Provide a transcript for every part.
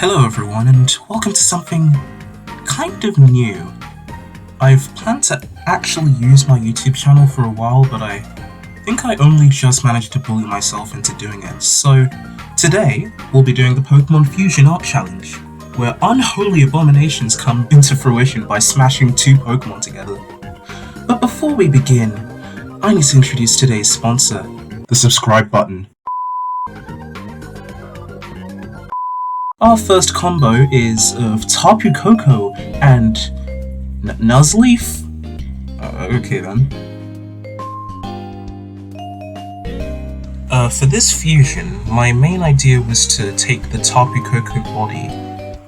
Hello everyone, and welcome to something kind of new. I've planned to actually use my YouTube channel for a while, but I think I only just managed to bully myself into doing it. So today, we'll be doing the Pokemon Fusion Art Challenge, where unholy abominations come into fruition by smashing two Pokemon together. But before we begin, I need to introduce today's sponsor, the subscribe button. Our first combo is of Tapu Koko and Nuzleaf? Okay then. For this fusion, my main idea was to take the Tapu Koko body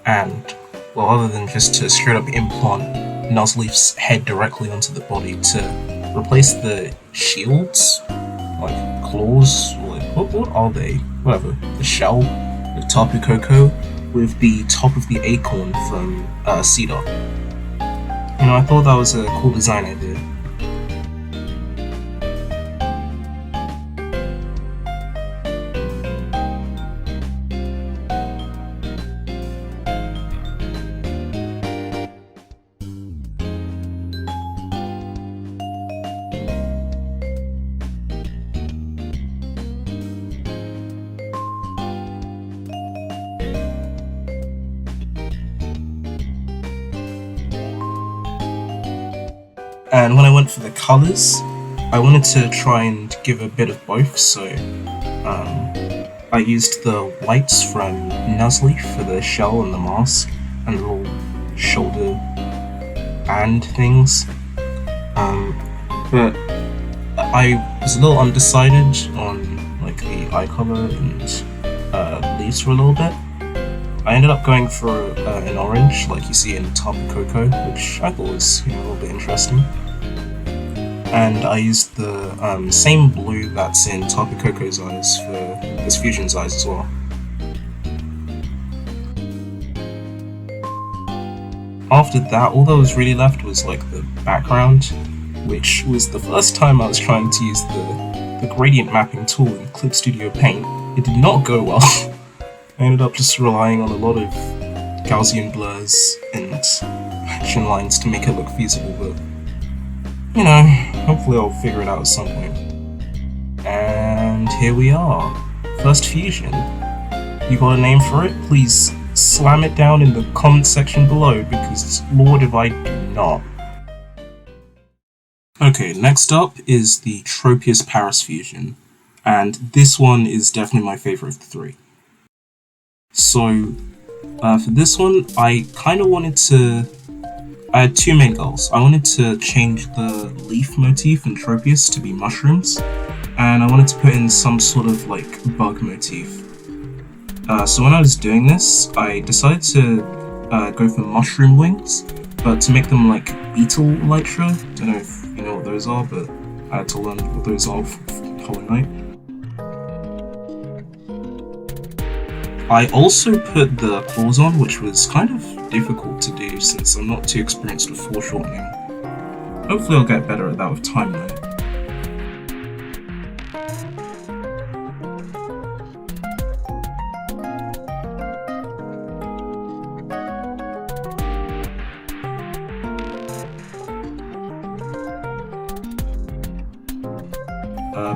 and, well, other than just to straight up implant Nuzleaf's head directly onto the body, to replace the shields, like claws, like, what are they? Whatever, the shell of Tapu Koko with the top of the acorn from Cedar. You know, I thought that was a cool design idea. And when I went for the colours, I wanted to try and give a bit of both, so I used the whites from Nuzleaf for the shell and the mask, and the little shoulder band things. But I was a little undecided on like the eye colour and leaves for a little bit. I ended up going for an orange, like you see in Tapu Koko, which I thought was, a little bit interesting. And I used the same blue that's in Tapu Koko's eyes for this fusion's eyes as well. After that, all that was really left was like the background, which was the first time I was trying to use the gradient mapping tool in Clip Studio Paint. It did not go well. I ended up just relying on a lot of Gaussian blurs and action lines to make it look feasible, but hopefully I'll figure it out at some point. And here we are. First fusion. You got a name for it? Please slam it down in the comment section below, because Lord if I do not. Okay, next up is the Tropius Paris fusion, and this one is definitely my favourite of the three. So, for this one, I had two main goals. I wanted to change the leaf motif in Tropius to be mushrooms, and I wanted to put in some sort of like bug motif. So when I was doing this, I decided to go for mushroom wings, but to make them like beetle elytra. Don't know if you know what those are, but I had to learn what those are from Hollow Knight. I also put the claws on, which was kind of difficult to do since I'm not too experienced with foreshortening. Hopefully I'll get better at that with time though.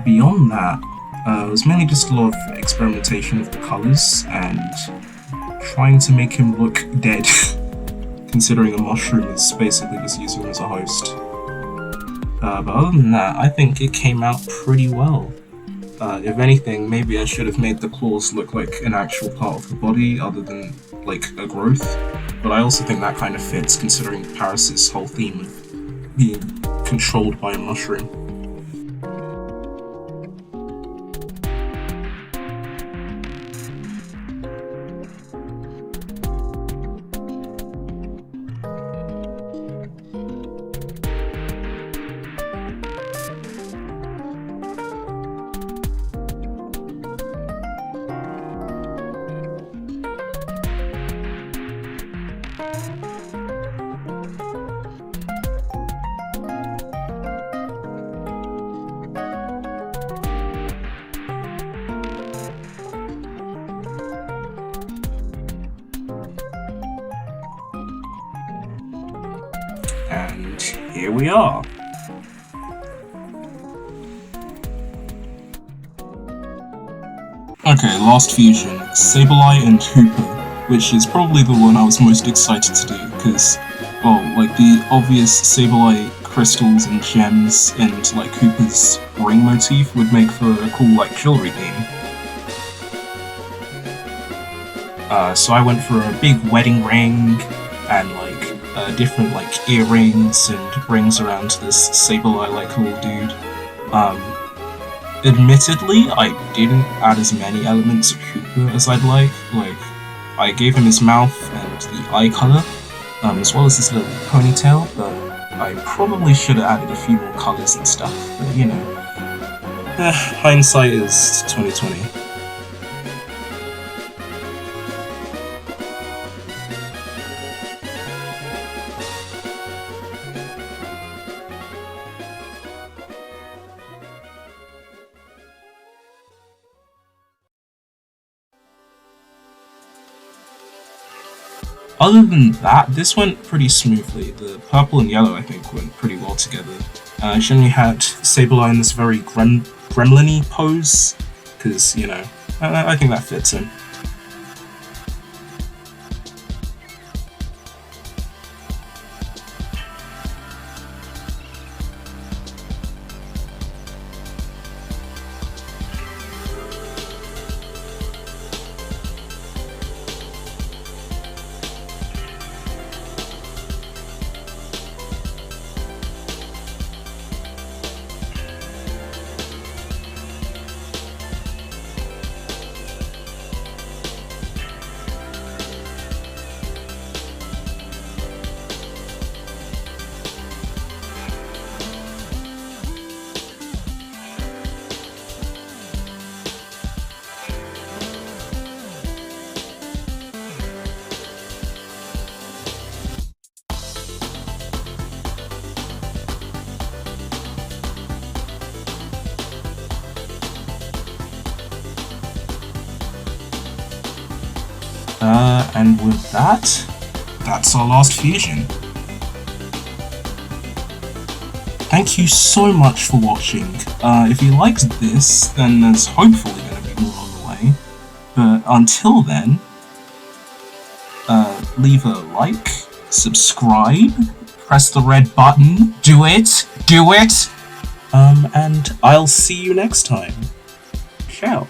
Beyond that, it was mainly just a lot of experimentation with the colours and trying to make him look dead, considering a mushroom is basically just using him as a host. But other than that, I think it came out pretty well. If anything, maybe I should have made the claws look like an actual part of the body other than like a growth, but I also think that kind of fits considering Paris' whole theme of being controlled by a mushroom. And here we are. Okay, last fusion, Sableye and Cooper, which is probably the one I was most excited to do, because, well, like, the obvious Sableye crystals and gems and, like, Cooper's ring motif would make for a cool, like, jewelry theme. So I went for a big wedding ring, and, like, different, like, earrings and rings around this Sableye, like, little dude. Admittedly, I didn't add as many elements of Cooper as I'd like. Like, I gave him his mouth and the eye color, as well as his little ponytail, but I probably should have added a few more colors and stuff, but you know. Hindsight is 2020. Other than that, this went pretty smoothly. The purple and yellow, I think, went pretty well together. I generally had Sableye in this very gremlin-y pose, because, you know, I think that fits him. And with that, that's our last fusion. Thank you so much for watching. If you liked this, then there's hopefully going to be more on the way. But until then, leave a like, subscribe, press the red button, do it! And I'll see you next time. Ciao.